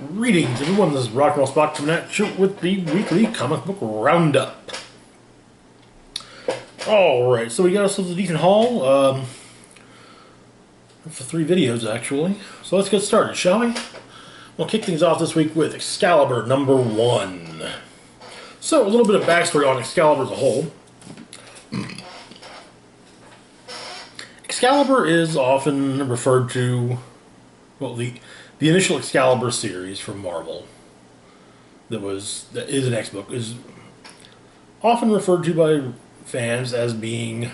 Greetings, everyone. This is Rock and Roll Spock coming at you with the weekly comic book roundup. Alright, so we got ourselves a decent haul. For 3 videos, actually. So let's get started, shall we? We'll kick things off this week with Excalibur #1. So, a little bit of backstory on Excalibur as a whole. Excalibur is often referred to, well, the initial Excalibur series from Marvel that is an X-book is often referred to by fans as being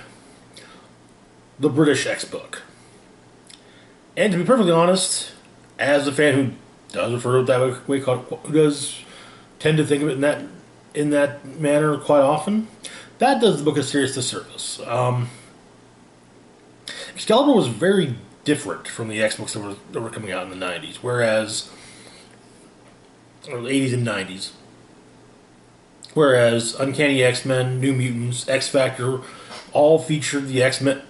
the British X-book. And to be perfectly honest, as a fan who does refer to it that way, who does tend to think of it in that manner quite often, that does the book a serious disservice. Excalibur was very different from the X-books that were coming out in the 90s, or the 80s and 90s. Whereas Uncanny X-Men, New Mutants, X-Factor all featured the X-Men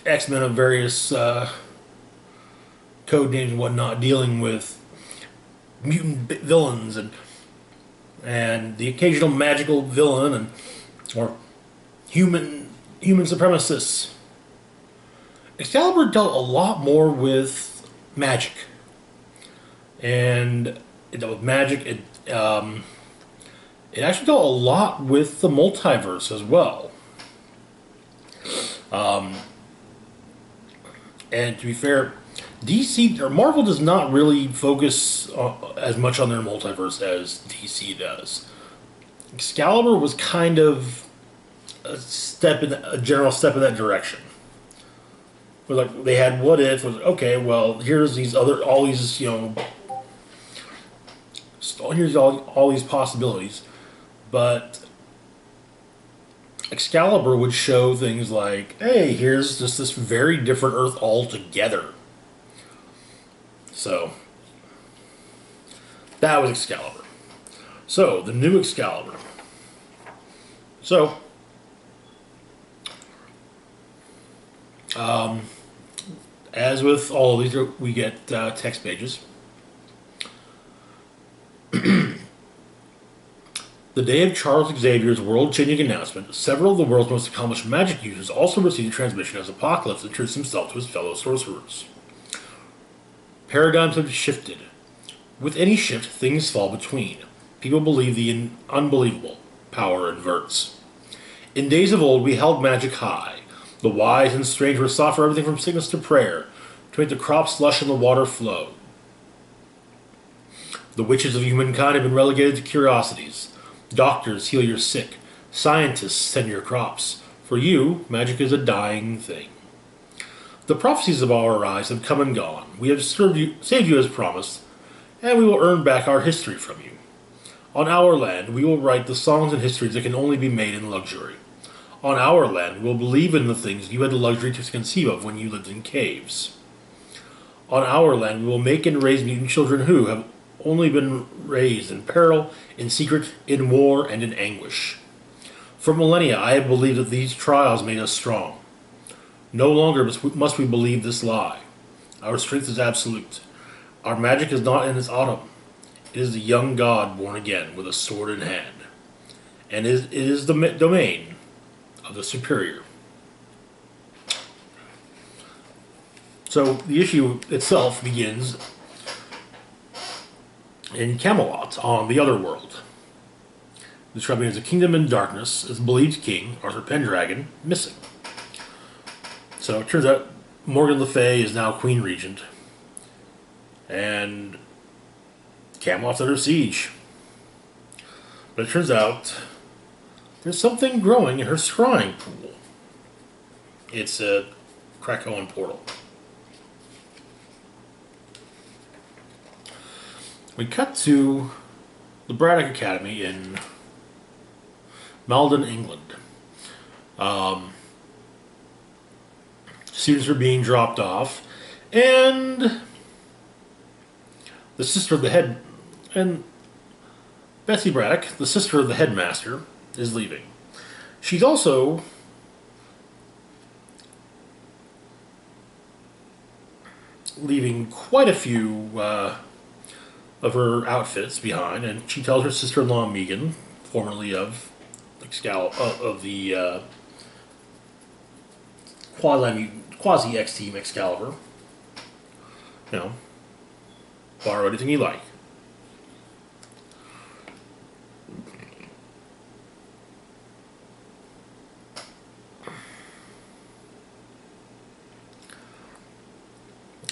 of various code names and whatnot, dealing with mutant villains and the occasional magical villain or human supremacists. Excalibur dealt a lot more with magic, and it dealt with magic. It actually dealt a lot with the multiverse as well. And to be fair, DC or Marvel does not really focus as much on their multiverse as DC does. Excalibur was kind of a general step in that direction. Like they had What If was okay. Well, here's here's all these possibilities, but Excalibur would show things like, hey, here's just this very different Earth altogether. So that was Excalibur. So the new Excalibur. So as with all of these, we get text pages. The day of Charles Xavier's world-changing announcement, several of the world's most accomplished magic users also received a transmission as Apocalypse introduced himself to his fellow sorcerers. Paradigms have shifted. With any shift, things fall between. People believe the unbelievable. Power inverts. In days of old, we held magic high. The wise and strange were sought for everything from sickness to prayer, to make the crops lush and the water flow. The witches of humankind have been relegated to curiosities. Doctors heal your sick. Scientists tend your crops. For you, magic is a dying thing. The prophecies of our rise have come and gone. We have saved you as promised, and we will earn back our history from you. On our land, we will write the songs and histories that can only be made in luxury. On our land, we will believe in the things you had the luxury to conceive of when you lived in caves. On our land, we will make and raise mutant children who have only been raised in peril, in secret, in war, and in anguish. For millennia, I have believed that these trials made us strong. No longer must we believe this lie. Our strength is absolute. Our magic is not in its autumn. It is the young god born again with a sword in hand. And it is the domain of the superior. So the issue itself begins in Camelot, on the other world. Describing as a kingdom in darkness, its believed king, Arthur Pendragon, missing. So it turns out Morgan Le Fay is now Queen Regent, and Camelot's under siege. But it turns out there's something growing in her scrying pool. It's a Krakoan portal. We cut to the Braddock Academy in Malden, England. Students are being dropped off, and the sister of the head, and Bessie Braddock, the sister of the headmaster, is leaving. She's also leaving quite a few of her outfits behind, and she tells her sister-in-law Megan, formerly of of the quasi X Team Excalibur, you know, borrow anything you like.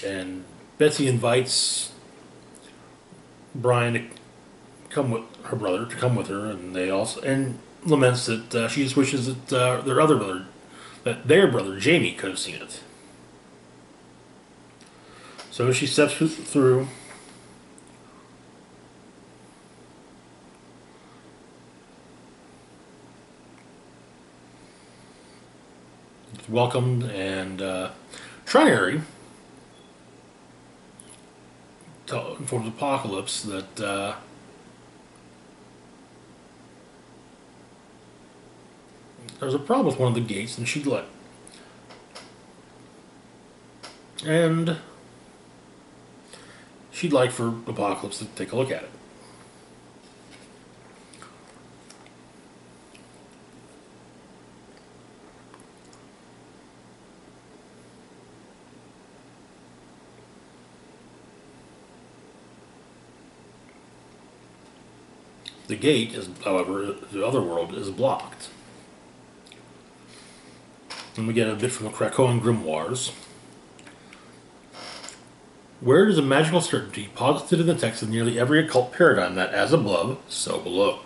And Betsy invites Brian to come with her brother to come with her, and they also laments that she just wishes that their brother Jamie could have seen it. So she steps through. Welcomed and Trinary informs Apocalypse that there's a problem with one of the gates, and she'd like for Apocalypse to take a look at it. The gate is, however, the other world is blocked. And we get a bit from the Krakoan grimoires. Where is a magical certainty posited in the text of nearly every occult paradigm that, as above, so below.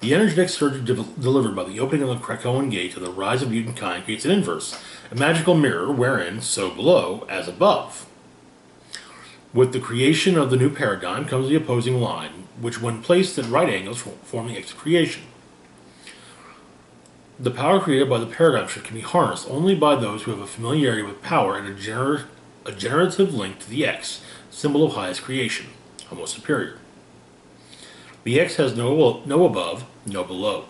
The energetic surge delivered by the opening of the Krakoan gate to the rise of mutant kind creates an inverse, a magical mirror wherein, so below, as above. With the creation of the new paradigm comes the opposing line, which when placed at right angles form the X creation. The power created by the paradigm shift can be harnessed only by those who have a familiarity with power and a generative link to the X, symbol of highest creation, Homo superior. The X has no above, no below.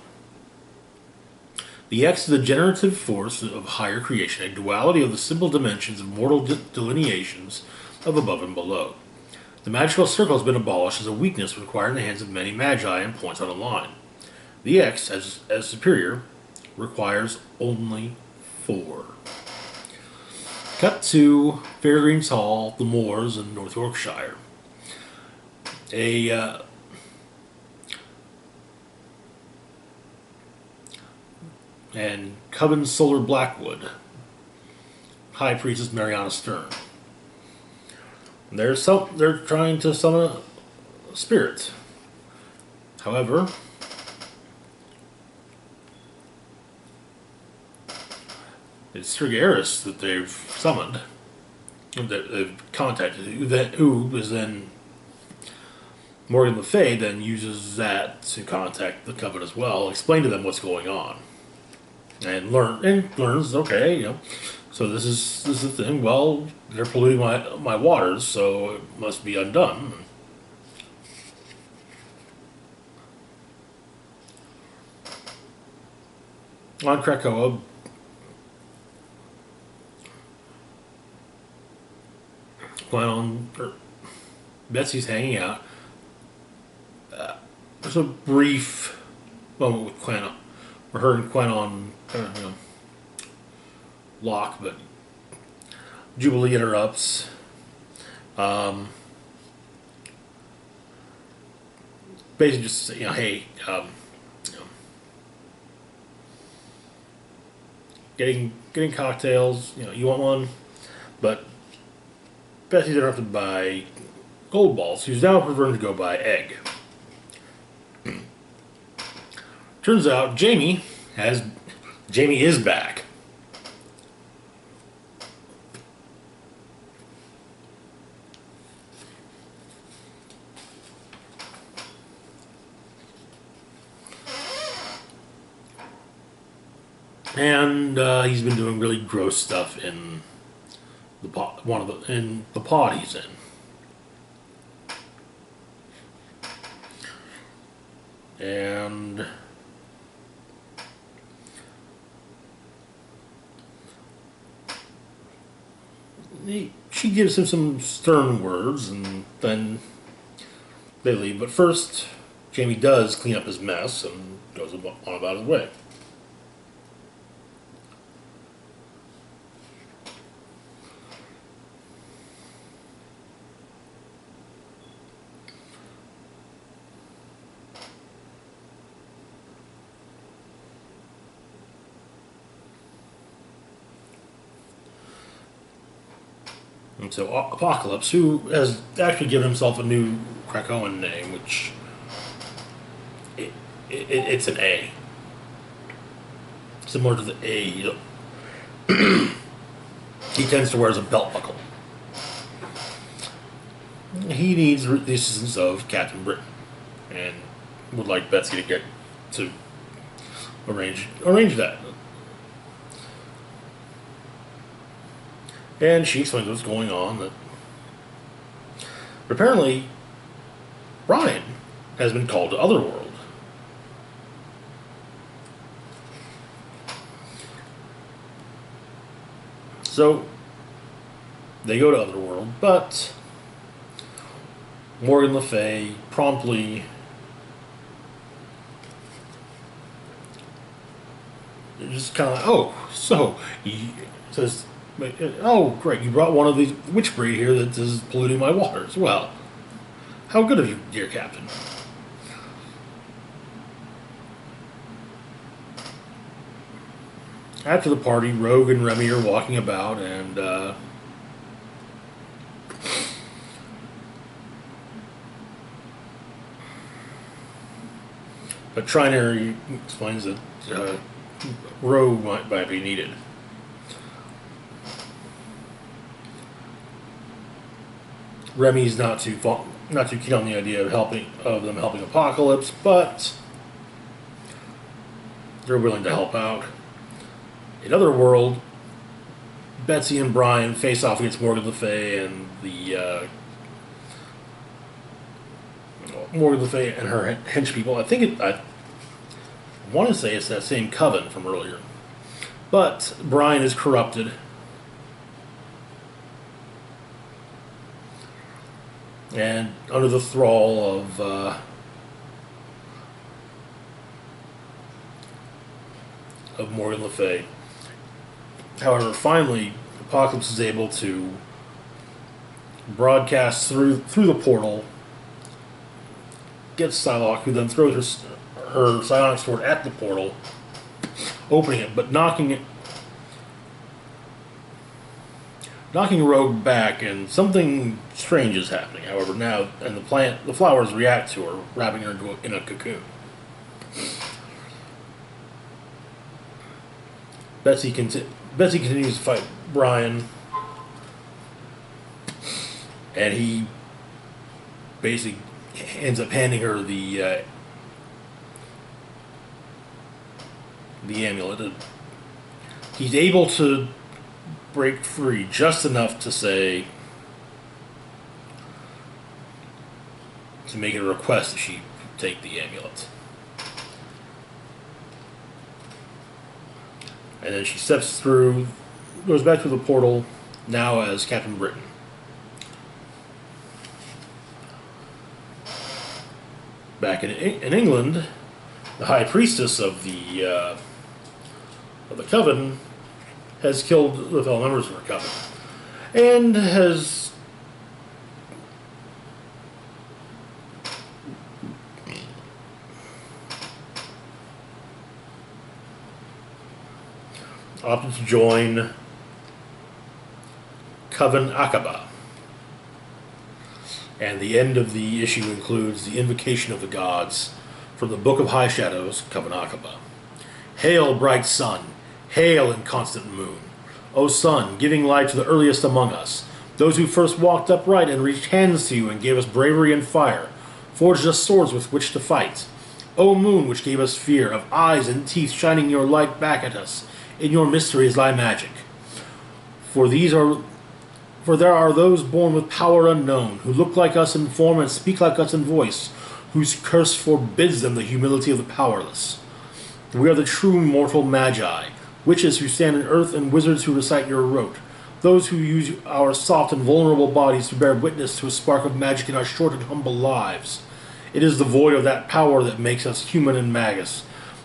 The X is a generative force of higher creation, a duality of the simple dimensions of mortal delineations of above and below. The magical circle has been abolished as a weakness required in the hands of many magi and points on a line. The X, as superior, requires only 4. Cut to Fairgreens Hall, the Moors in North Yorkshire. And Coven Solar Blackwood, High Priestess Mariana Stern. They're trying to summon a spirit. However, it's Trigaris that they've summoned, that they've contacted, who is then Morgan Le Fay then uses that to contact the Coven as well, explain to them what's going on, and learns, okay, you know, so this is the thing. Well, they're polluting my waters, so it must be undone. On Krakoa, Betsy's hanging out. There's a brief moment with Quanon, where her and Quanon lock, but Jubilee interrupts. Basically, just say, hey, getting cocktails. You want one, but Betsy's interrupted by Gold Balls, who's now preferring to go by Egg. Turns out Jamie is back. And he's been doing really gross stuff in the pod he's in. And she gives him some stern words, and then They leave, but first, Jamie does clean up his mess and goes on about his way. And so Apocalypse, who has actually given himself a new Krakoan name, which it's an A, similar to the A he tends to wear as a belt buckle. He needs the assistance of Captain Britain, and would like Betsy to arrange that. And she explains what's going on. That apparently, Brian has been called to Otherworld. So, they go to Otherworld, but Morgan Le Fay promptly just kind of like, oh, so, he says, oh, great, you brought one of these witch breed here that is polluting my waters. Well, how good of you, dear Captain. After the party, Rogue and Remy are walking about, and but Triner explains that Rogue might be needed. Remy's not too keen on the idea of them helping Apocalypse, but they're willing to help out. In Otherworld, Betsy and Brian face off against Morgan Le Fay and Morgan Le Fay and her hench people. I want to say it's that same coven from earlier, but Brian is corrupted. And under the thrall of Morgan Le Fay. However, finally, Apocalypse is able to broadcast through the portal, gets Psylocke, who then throws her psionic sword at the portal, opening it, but knocking Rogue back, and something strange is happening. However, now, and the flowers react to her, wrapping her in a cocoon. Betsy continues to fight Brian, and he basically ends up handing her the amulet. He's able to break free just enough to make a request that she take the amulet. And then she steps through, goes back to the portal, now as Captain Britain. Back in England, the High Priestess of the Coven has killed the fellow members of her Coven, and has opted to join Coven Aqaba. And the end of the issue includes the invocation of the gods from the Book of High Shadows, Coven Aqaba. Hail, bright sun! Hail, inconstant moon! O sun, giving light to the earliest among us, those who first walked upright and reached hands to you and gave us bravery and fire, forged us swords with which to fight. O moon, which gave us fear, of eyes and teeth shining your light back at us, in your mysteries lie magic. For there are those born with power unknown, who look like us in form and speak like us in voice, whose curse forbids them the humility of the powerless. We are the true mortal magi, witches who stand in earth and wizards who recite your rote, those who use our soft and vulnerable bodies to bear witness to a spark of magic in our short and humble lives. It is the void of that power that makes us human and magus.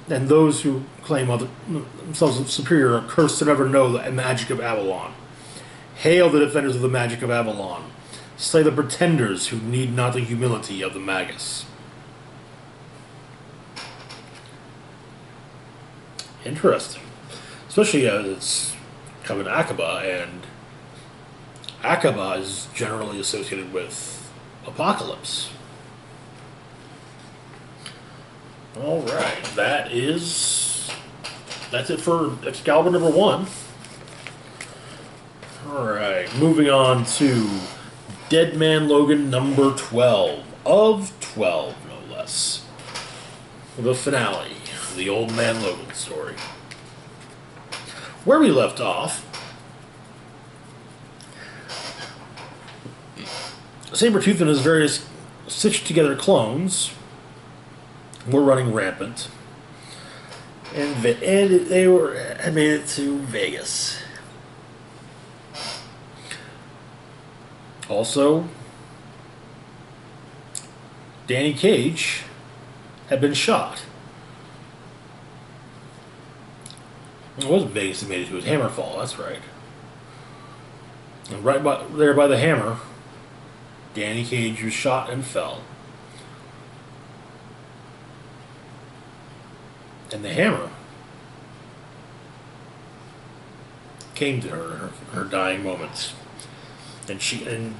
And those who claim themselves superior are cursed to never know the magic of Avalon. Hail the defenders of the magic of Avalon. Slay the pretenders who need not the humility of the magus. Interesting. Especially as it's coming to Aqaba, and Aqaba is generally associated with Apocalypse. Alright, that's it for Excalibur number 1. Alright, moving on to Dead Man Logan number 12. Of 12, no less. The finale, the Old Man Logan story. Where we left off, Sabretooth and his various stitched together clones were running rampant, and they had made it to Vegas. Also, Danny Cage had been shot. It wasn't Vegas that made it to his Hammerfall, that's right. And right there by the hammer, Danny Cage was shot and fell. And the hammer came to her in her dying moments. And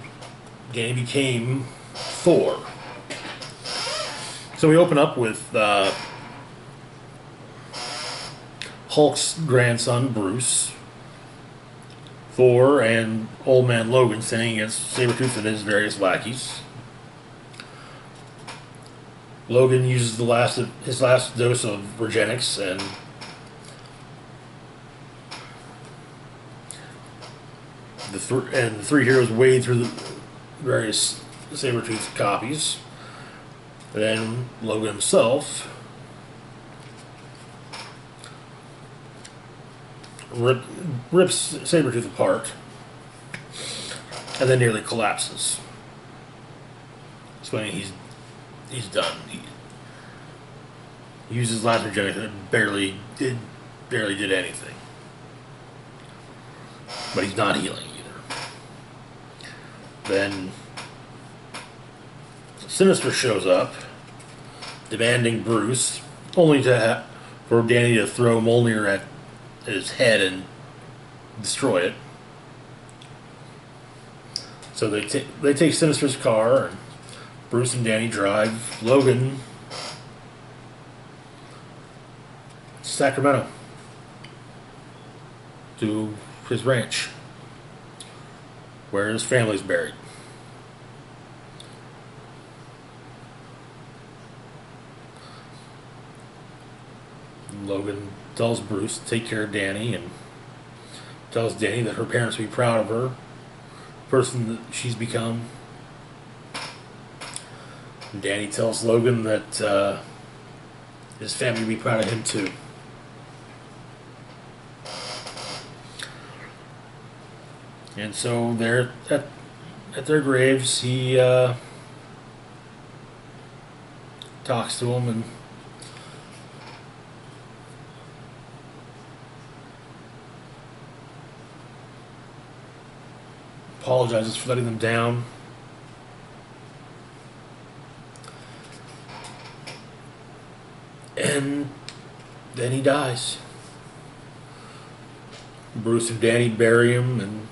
Danny became Thor. So we open up with Hulk's grandson, Bruce, Thor, and Old Man Logan standing against Sabretooth and his various lackeys. Logan uses his last dose of Regenix, and the three heroes wade through the various Sabretooth copies. Then Logan himself rips Sabretooth apart and then nearly collapses. Explaining he's done. He used his last Regenix and barely did anything. But he's not healing either. Then Sinister shows up, demanding Bruce, only for Danny to throw Mjolnir at his head and destroy it. So they take Sinister's car, and Bruce and Danny drive Logan to Sacramento to his ranch, where his family's buried. Logan tells Bruce to take care of Danny, and tells Danny that her parents will be proud of her, the person that she's become. And Danny tells Logan that his family will be proud of him too. And so there at their graves, he talks to them and apologizes for letting them down. And then he dies. Bruce and Danny bury him and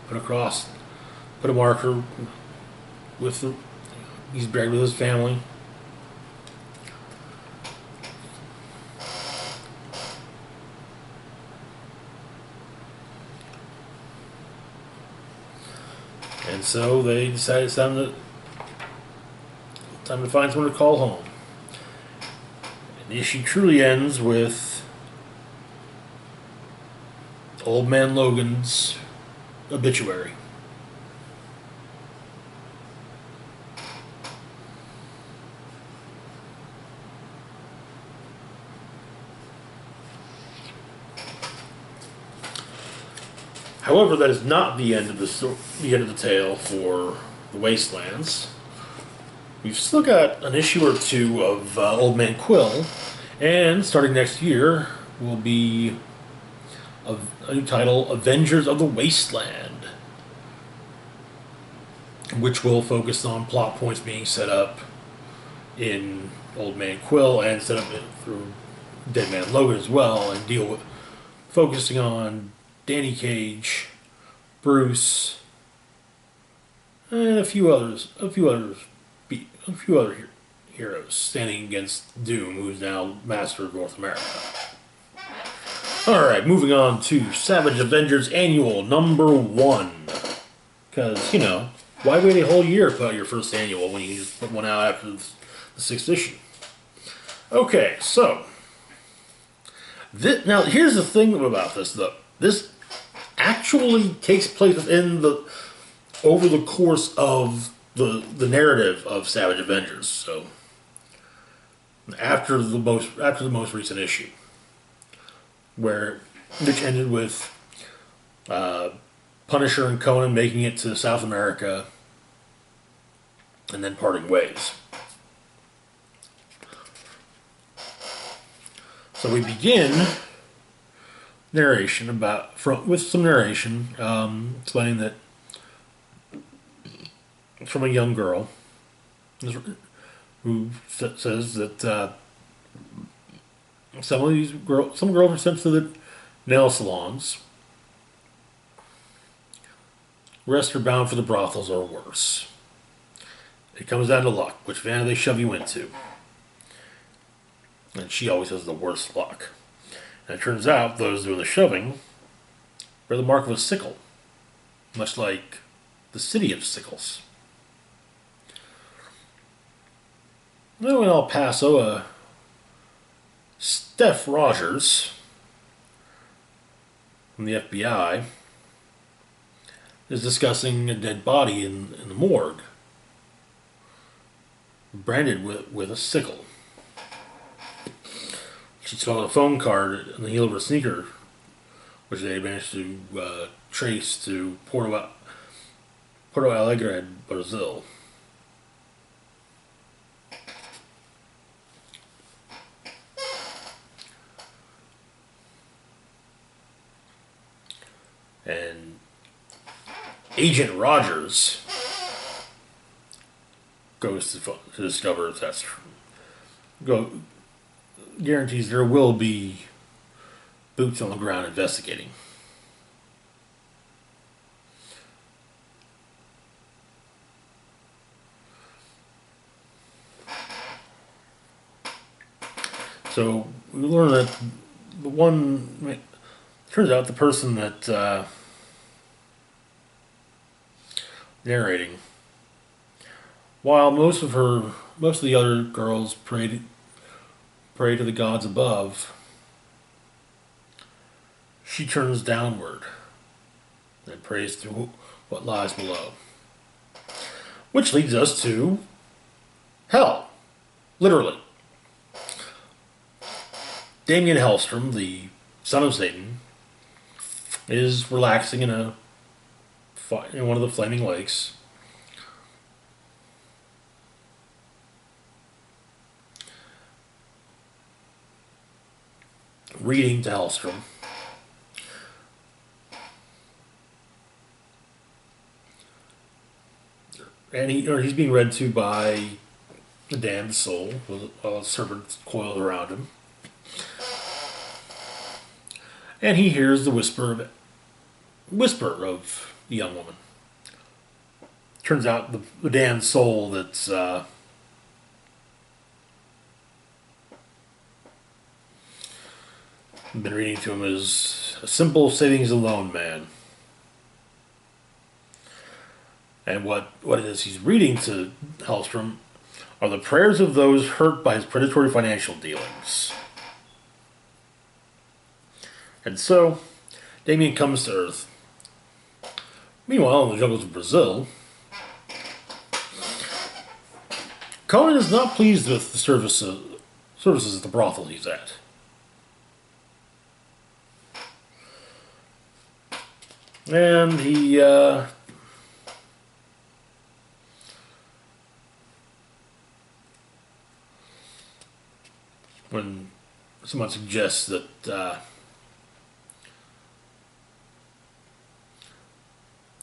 put a marker he's buried with his family. And so they decided it's time to find someone to call home. And the issue truly ends with Old Man Logan's obituary. However, that is not the end of the tale for the Wastelands. We've still got an issue or two of Old Man Quill, and starting next year will be a new title, Avengers of the Wasteland, which will focus on plot points being set up in Old Man Quill and set up through Dead Man Logan as well, and deal with focusing on Danny Cage, Bruce, and a few other heroes standing against Doom, who's now Master of North America. Alright, moving on to Savage Avengers Annual #1. Because, why wait a whole year to put out your first annual when you just put one out after the 6th issue? Okay, so. Now, here's the thing about this, though. This actually takes place over the course of the narrative of Savage Avengers. So, after the most recent issue, which ended with Punisher and Conan making it to South America and then parting ways. So we begin with some narration explaining that it's from a young girl who says that some girls are sent to the nail salons. The rest are bound for the brothels or worse. It comes down to luck. Which van do they shove you into? And she always has the worst luck. And it turns out those doing the shoving bear the mark of a sickle, much like the city of sickles. Then in El Paso, Steph Rogers from the FBI is discussing a dead body in the morgue, branded with a sickle. She saw a phone card in the heel of her sneaker, which they managed to trace to Porto Alegre, Brazil. And Agent Rogers goes to discover if that's true. Guarantees there will be boots on the ground investigating. So we learn that turns out the person that narrating, while most of the other girls pray to the gods above, she turns downward and prays to what lies below. Which leads us to hell, literally. Damien Hellstrom, the son of Satan, is relaxing in one of the flaming lakes. Reading to Hellstrom. And he's being read to by a damned soul with a serpent coiled around him. And he hears the whisper of the young woman. Turns out the damned soul that's been reading to him is a simple savings and loan man. And what it is he's reading to Hellstrom are the prayers of those hurt by his predatory financial dealings. And so, Damien comes to Earth. Meanwhile, in the jungles of Brazil, Conan is not pleased with the services at the brothel he's at. And he when someone suggests that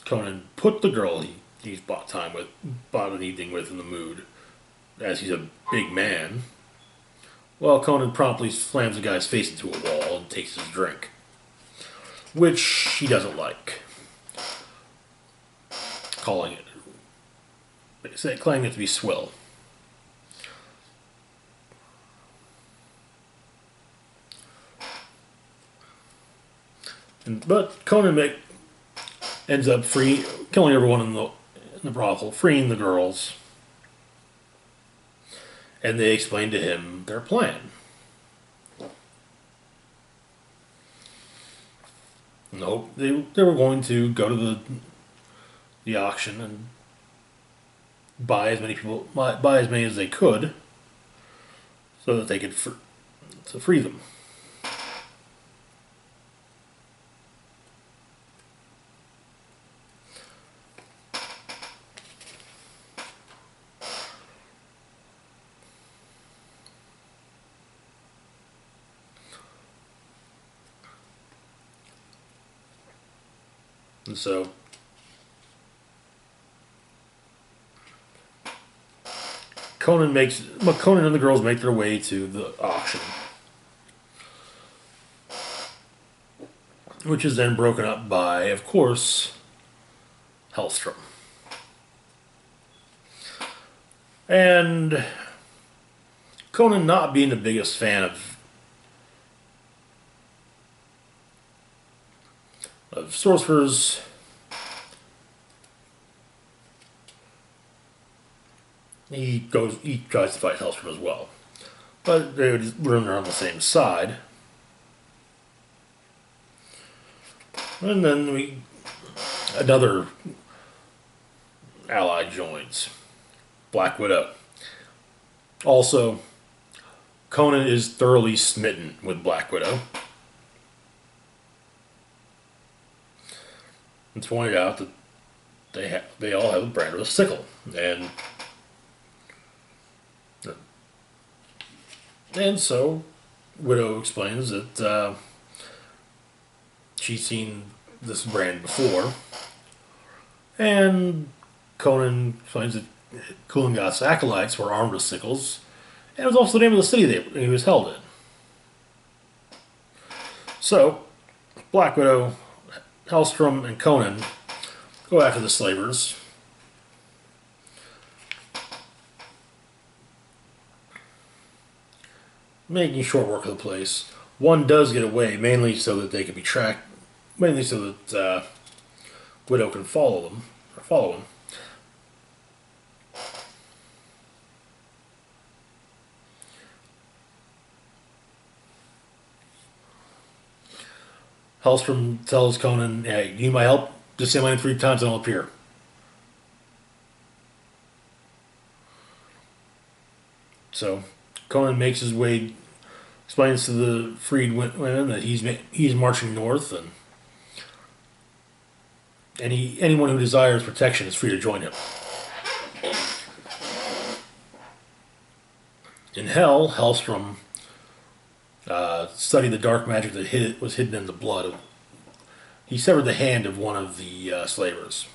Conan put the girl he's bought an evening with in the mood, as he's a big man. Well, Conan promptly slams the guy's face into a wall and takes his drink, which he doesn't like, calling claiming it to be swill. But Conan ends up killing everyone in the brothel, freeing the girls, and they explain to him their plan. No, they were going to go to the auction and buy as many as they could, so that they could to free them. And so Conan and the girls make their way to the auction, which is then broken up by, of course, Hellstrom. And Conan, not being the biggest fan of sorcerers, he tries to fight Hellstrom as well, but they're on the same side. And then another ally joins, Black Widow. Also, Conan is thoroughly smitten with Black Widow. It's pointed out that they all have a brand of a sickle, and so Widow explains that she's seen this brand before, and Conan explains that Kulangat's acolytes were armed with sickles, and it was also the name of the city he was held in. So, Black Widow, Hellstrom, and Conan go after the slavers. Making short work of the place. One does get away, mainly so that they can be tracked, mainly so that Widow can follow him. Hellstrom tells Conan, "Hey, you need my help? Just say my name 3 times and I'll appear." So Conan makes his way, explains to the freed women that he's marching north, and anyone who desires protection is free to join him. In Hell, Hellstrom studied the dark magic that was hidden in the blood. He severed the hand of one of the slavers.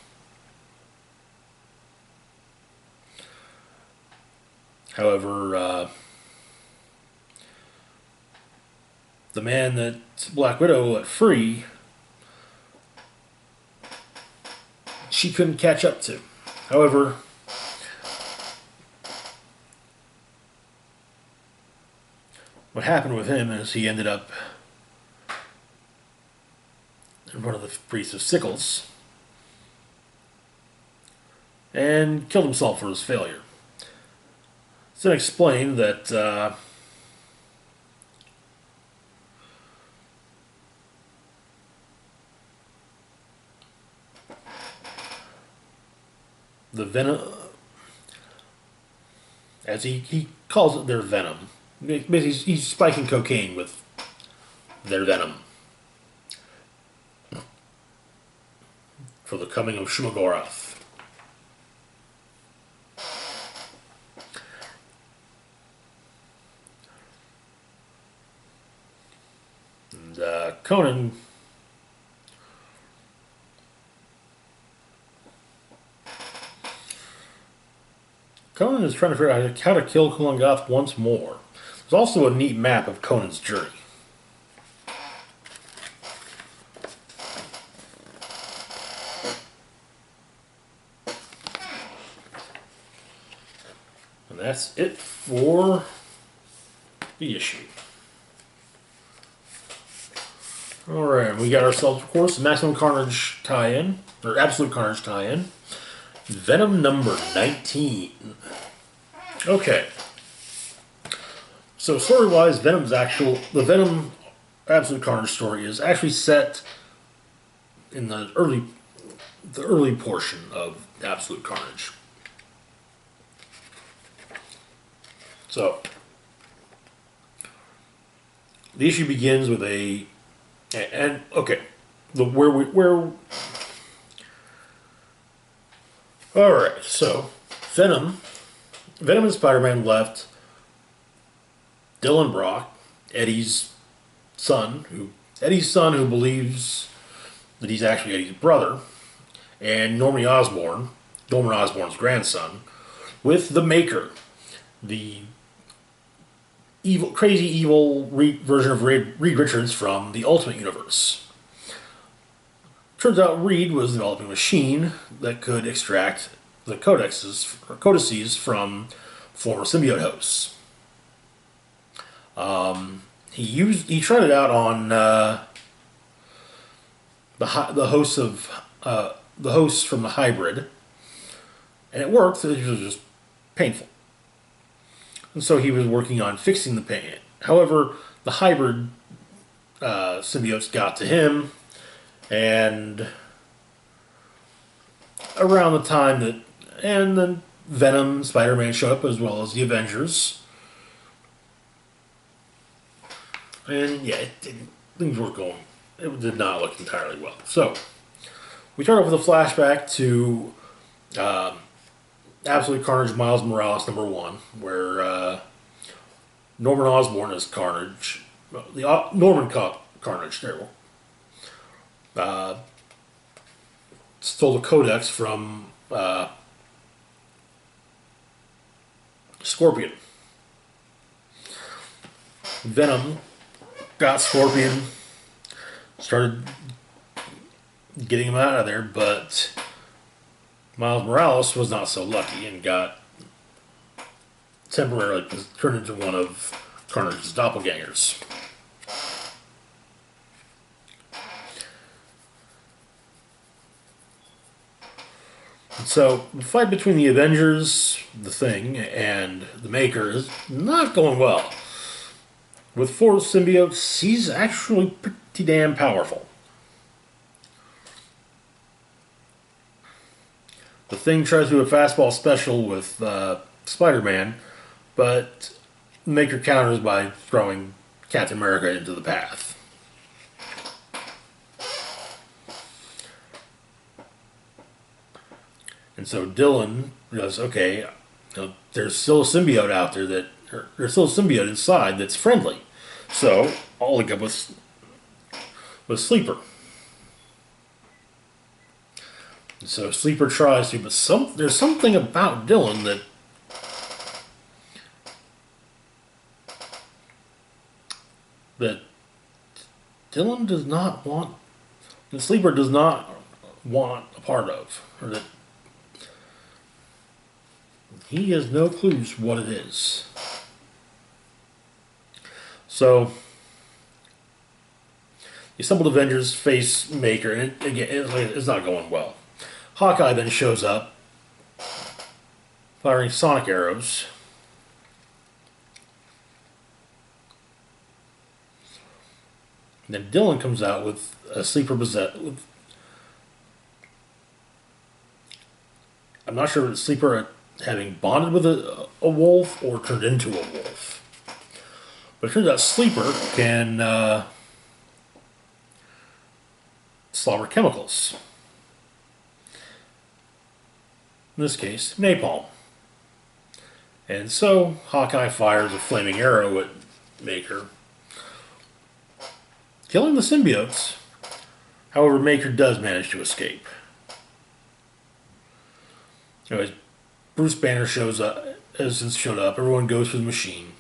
However, the man that Black Widow let free, she couldn't catch up to. However, what happened with him is he ended up in front of the priest of sickles and killed himself for his failure. It's then explained that the venom, as he calls it, their venom. Basically, he's spiking cocaine with their venom for the coming of Shumagorath. And Conan is trying to figure out how to kill Kulan Gath once more. There's also a neat map of Conan's journey. And that's it for the issue. Alright, we got ourselves, of course, the Maximum Carnage tie-in, or Absolute Carnage tie-in. Venom number 19. Okay. So story-wise, the Venom Absolute Carnage story is actually set in the early portion of Absolute Carnage. So the issue begins with all right. So Venom and Spider-Man left Dylan Brock, Eddie's son, who believes that he's actually Eddie's brother, and Norman Osborn's grandson, with the Maker, the crazy evil version of Reed Richards from the Ultimate Universe. Turns out Reed was developing a machine that could extract the codices from former symbiote hosts. He tried it out on the hosts from the hybrid, and it worked. It was just painful. And so he was working on fixing the pain. However, the hybrid symbiotes got to him, and around the time that... And then Venom, Spider-Man showed up, as well as the Avengers. And yeah, things were going... It did not look entirely well. So, we start off with a flashback to Absolute Carnage Miles Morales number 1, where Norman Osborn is Carnage. Carnage, there we go. Stole the codex from Scorpion. Venom got Scorpion, started getting him out of there, but Miles Morales was not so lucky and got temporarily turned into one of Carnage's doppelgangers. So, the fight between the Avengers, the Thing, and the Maker is not going well. With 4 symbiotes, he's actually pretty damn powerful. The Thing tries to do a fastball special with Spider-Man, but the Maker counters by throwing Captain America into the path. And so Dylan goes, okay, there's still a symbiote out there there's still a symbiote inside that's friendly. So I'll link up with Sleeper. And so Sleeper tries to, but there's something about Dylan that Dylan does not want, that Sleeper does not want a part of, or that he has no clues what it is. So, the assembled Avengers face Maker, and it's not going well. Hawkeye then shows up, firing sonic arrows. And then Dylan comes out with a Sleeper I'm not sure if it's Sleeper having bonded with a wolf or turned into a wolf. But it turns out Sleeper can slaughter chemicals. In this case, napalm. And so Hawkeye fires a flaming arrow at Maker. killing the symbiotes. However, Maker does manage to escape. Anyways, Bruce Banner shows up, has since showed up. Everyone goes for the machine.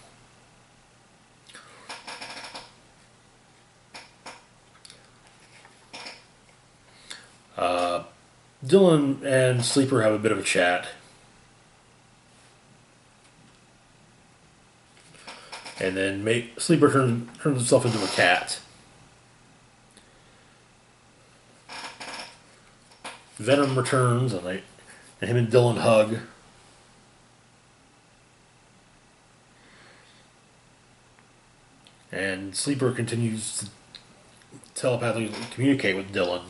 Dylan and Sleeper have a bit of a chat. And then Sleeper turns himself into a cat. Venom returns, and him and Dylan hug. And Sleeper continues to telepathically communicate with Dylan.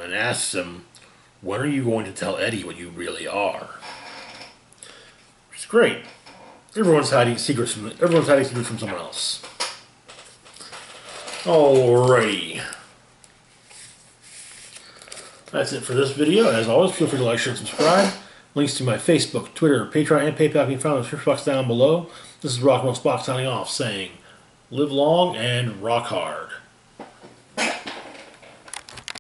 And asks him, when are you going to tell Eddie what you really are? Which is great. Everyone's hiding secrets from someone else. Alrighty. That's it for this video. As always, feel free to like, share, and subscribe. Links to my Facebook, Twitter, Patreon, and PayPal can be found in the description box down below. This is Rock'n'Roll Spock signing off, saying, live long and rock hard.